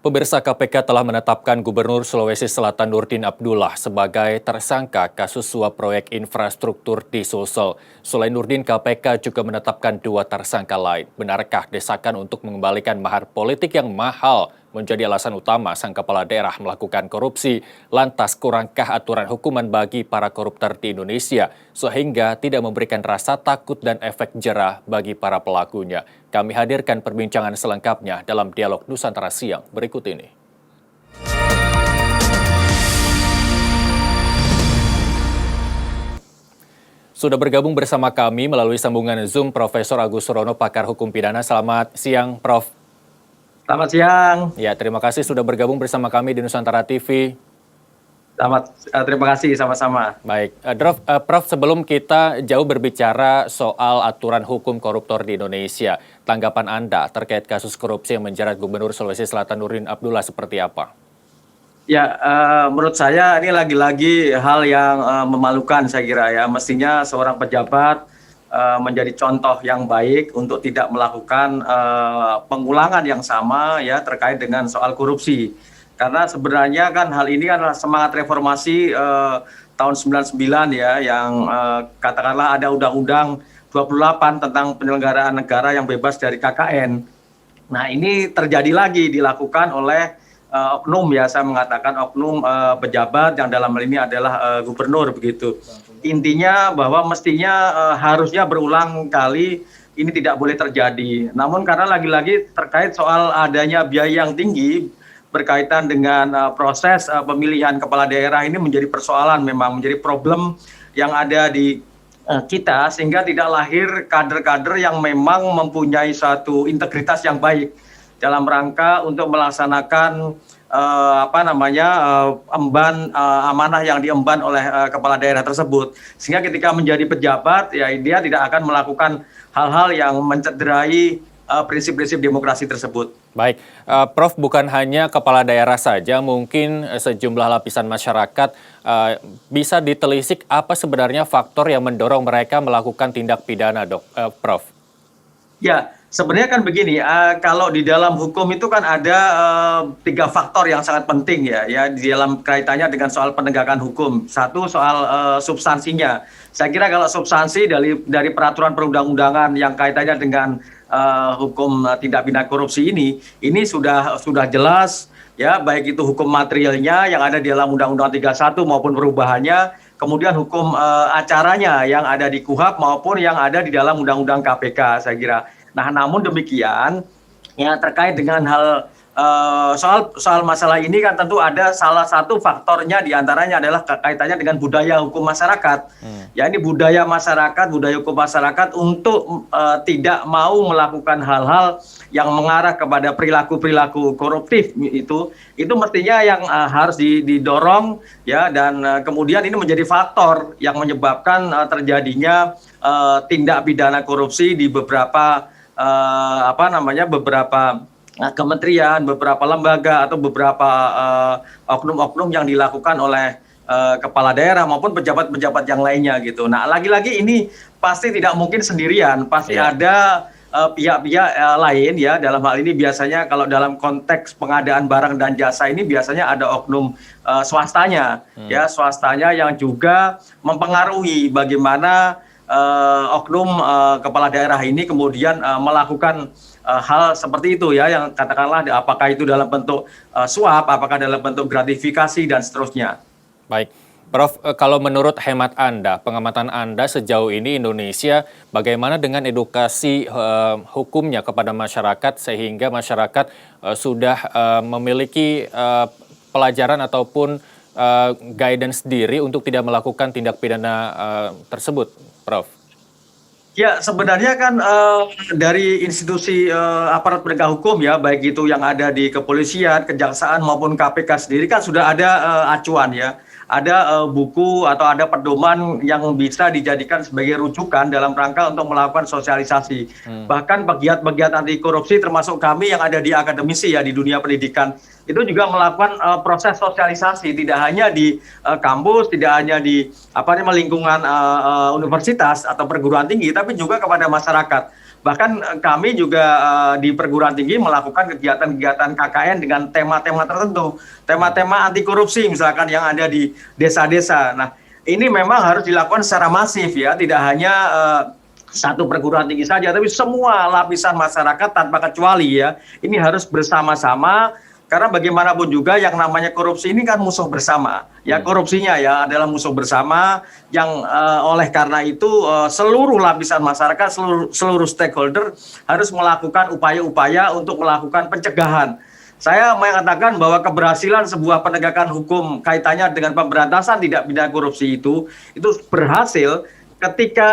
Pemirsa KPK telah menetapkan Gubernur Sulawesi Selatan Nurdin Abdullah sebagai tersangka kasus suap proyek infrastruktur di Sulsel. Selain Nurdin, KPK juga menetapkan dua tersangka lain. Benarkah desakan untuk mengembalikan mahar politik yang mahal menjadi alasan utama sang kepala daerah melakukan korupsi? Lantas kurangkah aturan hukuman bagi para koruptor di Indonesia sehingga tidak memberikan rasa takut dan efek jerah bagi para pelakunya? Kami hadirkan perbincangan selengkapnya dalam Dialog Nusantara Siang berikut ini. Sudah bergabung bersama kami melalui sambungan Zoom Profesor Agus Surono, pakar hukum pidana. Selamat siang, Prof. Selamat siang. Ya, terima kasih sudah bergabung bersama kami di Nusantara TV. Terima kasih sama-sama. Baik, Prof, sebelum kita jauh berbicara soal aturan hukum koruptor di Indonesia, tanggapan Anda terkait kasus korupsi yang menjerat Gubernur Sulawesi Selatan Nurdin Abdullah seperti apa? Ya, menurut saya ini lagi-lagi hal yang memalukan saya kira ya. Mestinya seorang pejabat menjadi contoh yang baik untuk tidak melakukan pengulangan yang sama ya terkait dengan soal korupsi. Karena sebenarnya kan hal ini adalah semangat reformasi tahun 99 ya, yang katakanlah ada Undang-Undang 28 tentang penyelenggaraan negara yang bebas dari KKN. Nah ini terjadi lagi dilakukan oleh oknum ya, saya mengatakan oknum pejabat yang dalam hal ini adalah gubernur begitu. Intinya bahwa mestinya harusnya berulang kali ini tidak boleh terjadi. Namun karena lagi-lagi terkait soal adanya biaya yang tinggi berkaitan dengan proses pemilihan kepala daerah ini menjadi persoalan, memang menjadi problem yang ada di kita, sehingga tidak lahir kader-kader yang memang mempunyai satu integritas yang baik dalam rangka untuk melaksanakan emban amanah yang diemban oleh kepala daerah tersebut, sehingga ketika menjadi pejabat ya dia tidak akan melakukan hal-hal yang mencederai prinsip-prinsip demokrasi tersebut. Baik, Prof, bukan hanya kepala daerah saja, mungkin sejumlah lapisan masyarakat bisa ditelisik apa sebenarnya faktor yang mendorong mereka melakukan tindak pidana, Prof? Ya, sebenarnya kan begini, kalau di dalam hukum itu kan ada 3 faktor yang sangat penting ya di dalam kaitannya dengan soal penegakan hukum. Satu soal substansinya. Saya kira kalau substansi dari peraturan perundang-undangan yang kaitannya dengan hukum tindak pidana korupsi ini sudah jelas ya, baik itu hukum materialnya yang ada di dalam Undang-Undang 31 maupun perubahannya, kemudian hukum acaranya yang ada di KUHP maupun yang ada di dalam Undang-Undang KPK saya kira. Nah, namun demikian ya terkait dengan hal soal masalah ini kan tentu ada salah satu faktornya diantaranya adalah kaitannya dengan budaya hukum masyarakat. Ya, ini budaya masyarakat, budaya hukum masyarakat untuk tidak mau melakukan hal-hal yang mengarah kepada perilaku-perilaku koruptif itu mestinya yang harus didorong ya, dan kemudian ini menjadi faktor yang menyebabkan terjadinya tindak pidana korupsi di beberapa beberapa kementerian, beberapa lembaga atau beberapa oknum-oknum yang dilakukan oleh kepala daerah maupun pejabat-pejabat yang lainnya gitu. Nah, lagi-lagi ini pasti tidak mungkin sendirian, pasti ada pihak-pihak lain ya. Dalam hal ini biasanya kalau dalam konteks pengadaan barang dan jasa ini biasanya ada oknum swastanya ya, swastanya yang juga mempengaruhi bagaimana oknum kepala daerah ini kemudian melakukan hal seperti itu ya, yang katakanlah apakah itu dalam bentuk suap, apakah dalam bentuk gratifikasi dan seterusnya. Baik, Prof, kalau menurut hemat Anda, pengamatan Anda sejauh ini Indonesia bagaimana dengan edukasi hukumnya kepada masyarakat sehingga masyarakat sudah memiliki pelajaran ataupun guidance diri untuk tidak melakukan tindak pidana tersebut, Prof? Ya, sebenarnya kan dari institusi aparat penegak hukum ya, baik itu yang ada di kepolisian, kejaksaan maupun KPK sendiri kan sudah ada acuan ya. Ada buku atau ada pedoman yang bisa dijadikan sebagai rujukan dalam rangka untuk melakukan sosialisasi. Bahkan pegiat-pegiat anti korupsi termasuk kami yang ada di akademisi ya, di dunia pendidikan, itu juga melakukan proses sosialisasi, tidak hanya di kampus, tidak hanya di lingkungan universitas atau perguruan tinggi, tapi juga kepada masyarakat. Bahkan kami juga di perguruan tinggi melakukan kegiatan-kegiatan KKN dengan tema-tema tertentu, tema-tema anti korupsi misalkan yang ada di desa-desa. Nah, ini memang harus dilakukan secara masif ya, tidak hanya satu perguruan tinggi saja, tapi semua lapisan masyarakat tanpa kecuali ya. Ini harus bersama-sama karena bagaimanapun juga yang namanya korupsi ini kan musuh bersama. Ya korupsinya ya adalah musuh bersama yang oleh karena itu seluruh lapisan masyarakat, seluruh stakeholder harus melakukan upaya-upaya untuk melakukan pencegahan. Saya mengatakan bahwa keberhasilan sebuah penegakan hukum kaitannya dengan pemberantasan tindak pidana korupsi itu berhasil ketika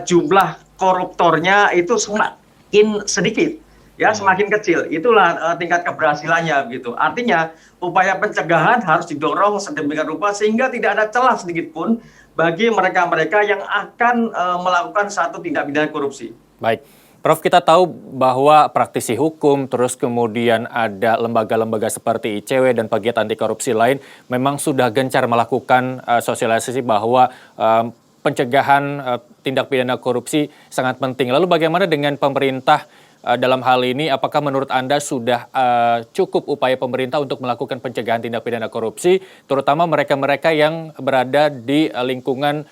jumlah koruptornya itu semakin sedikit. Ya semakin kecil, itulah tingkat keberhasilannya gitu. Artinya upaya pencegahan harus didorong sedemikian rupa sehingga tidak ada celah sedikit pun bagi mereka-mereka yang akan melakukan satu tindak pidana korupsi. Baik, Prof, kita tahu bahwa praktisi hukum, terus kemudian ada lembaga-lembaga seperti ICW dan pegiat anti korupsi lain memang sudah gencar melakukan sosialisasi bahwa pencegahan tindak pidana korupsi sangat penting. Lalu bagaimana dengan pemerintah dalam hal ini? Apakah menurut Anda sudah cukup upaya pemerintah untuk melakukan pencegahan tindak pidana korupsi, terutama mereka-mereka yang berada di lingkungan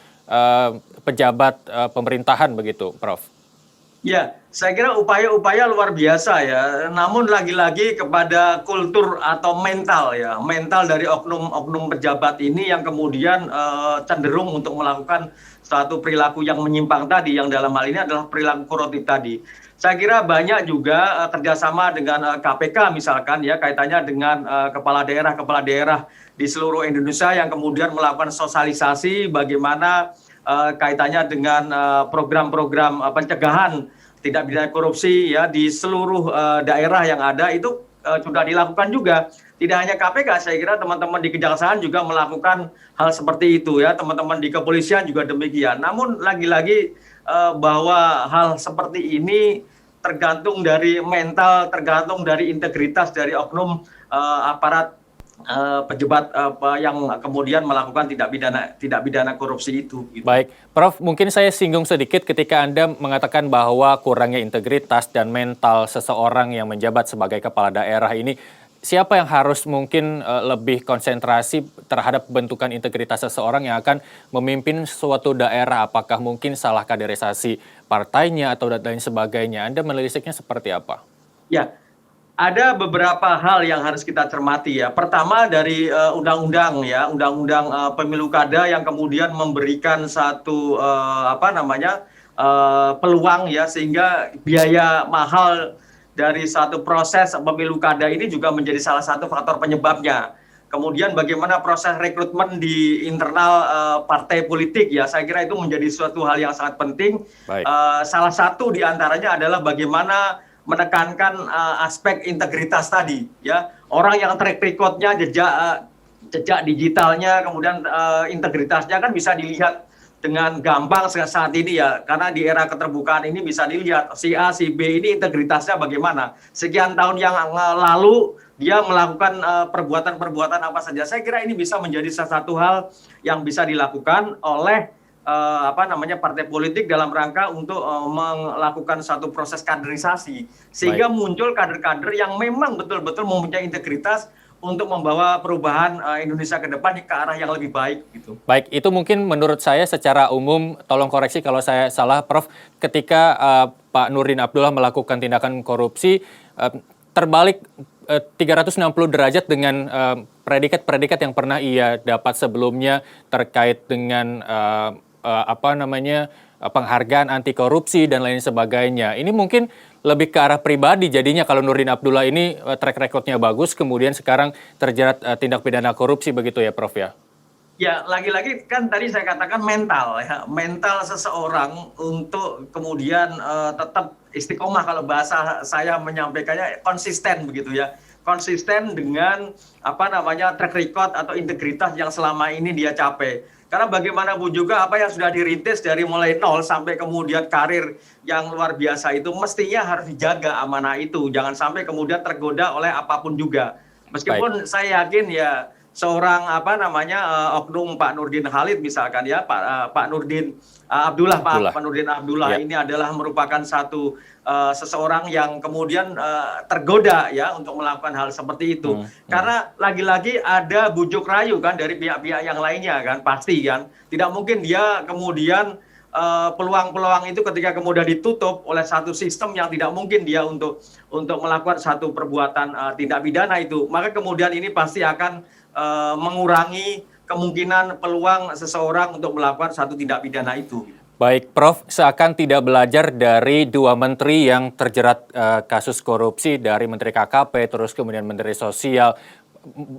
pejabat pemerintahan begitu, Prof? Ya, saya kira upaya-upaya luar biasa ya. Namun lagi-lagi kepada kultur atau mental ya, mental dari oknum-oknum pejabat ini yang kemudian cenderung untuk melakukan suatu perilaku yang menyimpang tadi, yang dalam hal ini adalah perilaku koruptif tadi. Saya kira banyak juga kerjasama dengan KPK misalkan ya, kaitannya dengan kepala daerah di seluruh Indonesia yang kemudian melakukan sosialisasi bagaimana kaitannya dengan program-program pencegahan tindak pidana korupsi ya di seluruh daerah yang ada itu sudah dilakukan juga. Tidak hanya KPK, saya kira teman-teman di Kejaksaan juga melakukan hal seperti itu ya, teman-teman di kepolisian juga demikian. Namun lagi-lagi bahwa hal seperti ini tergantung dari mental, tergantung dari integritas dari oknum aparat pejabat yang kemudian melakukan tindak pidana korupsi itu. Gitu. Baik, Prof, mungkin saya singgung sedikit ketika Anda mengatakan bahwa kurangnya integritas dan mental seseorang yang menjabat sebagai kepala daerah ini. Siapa yang harus mungkin lebih konsentrasi terhadap bentukan integritas seseorang yang akan memimpin suatu daerah? Apakah mungkin salah kaderisasi partainya atau dan lain sebagainya? Anda menelisiknya seperti apa? Ya, ada beberapa hal yang harus kita cermati ya. Pertama dari undang-undang ya, undang-undang pemilu kada yang kemudian memberikan satu peluang ya sehingga biaya mahal dari satu proses pemilu kada ini juga menjadi salah satu faktor penyebabnya. Kemudian bagaimana proses rekrutmen di internal partai politik ya, saya kira itu menjadi suatu hal yang sangat penting. Salah satu diantaranya adalah bagaimana menekankan aspek integritas tadi ya. Orang yang track recordnya jejak digitalnya kemudian integritasnya kan bisa dilihat dengan gampang saat ini ya, karena di era keterbukaan ini bisa dilihat si A, si B ini integritasnya bagaimana. Sekian tahun yang lalu dia melakukan perbuatan-perbuatan apa saja. Saya kira ini bisa menjadi salah satu hal yang bisa dilakukan oleh partai politik dalam rangka untuk melakukan satu proses kaderisasi sehingga muncul kader-kader yang memang betul-betul mempunyai integritas untuk membawa perubahan Indonesia ke depan ke arah yang lebih baik gitu. Baik, itu mungkin menurut saya secara umum, tolong koreksi kalau saya salah, Prof, ketika Pak Nurdin Abdullah melakukan tindakan korupsi, terbalik 360 derajat dengan predikat-predikat yang pernah ia dapat sebelumnya terkait dengan penghargaan anti korupsi dan lain sebagainya. Ini mungkin lebih ke arah pribadi jadinya kalau Nurdin Abdullah ini track record-nya bagus, kemudian sekarang terjerat tindak pidana korupsi begitu ya, Prof ya? Ya, lagi-lagi kan tadi saya katakan mental ya, mental seseorang untuk kemudian tetap istiqomah, kalau bahasa saya menyampaikannya konsisten begitu ya. Konsisten dengan track record atau integritas yang selama ini dia capai. Karena bagaimanapun juga apa yang sudah dirintis dari mulai nol sampai kemudian karir yang luar biasa itu mestinya harus dijaga amanah itu. Jangan sampai kemudian tergoda oleh apapun juga. Meskipun saya yakin ya seorang oknum Pak Nurdin Halid misalkan ya, Pak Nurdin Abdullah, Abdullah. Pak Nurdin Abdullah Ya. ini adalah merupakan satu seseorang yang kemudian tergoda ya untuk melakukan hal seperti itu. Karena lagi-lagi ada bujuk rayu kan dari pihak-pihak yang lainnya kan, pasti kan. Tidak mungkin dia kemudian peluang-peluang itu ketika kemudian ditutup oleh satu sistem yang tidak mungkin dia untuk melakukan satu perbuatan tindak pidana itu, maka kemudian ini pasti akan mengurangi kemungkinan peluang seseorang untuk melakukan satu tindak pidana itu. Baik, Prof, seakan tidak belajar dari dua menteri yang terjerat kasus korupsi, dari Menteri KKP, terus kemudian Menteri Sosial.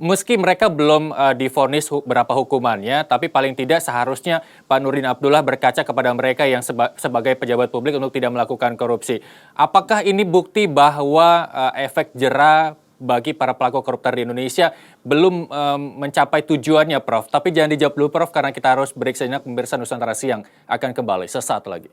Meski mereka belum divonis berapa hukumannya, tapi paling tidak seharusnya Pak Nurdin Abdullah berkaca kepada mereka yang sebagai pejabat publik untuk tidak melakukan korupsi. Apakah ini bukti bahwa efek jera bagi para pelaku koruptor di Indonesia belum mencapai tujuannya, Prof? Tapi jangan dijawab dulu, Prof, karena kita harus break sejenak. Pemirsa, Nusantara Siang akan kembali sesaat lagi.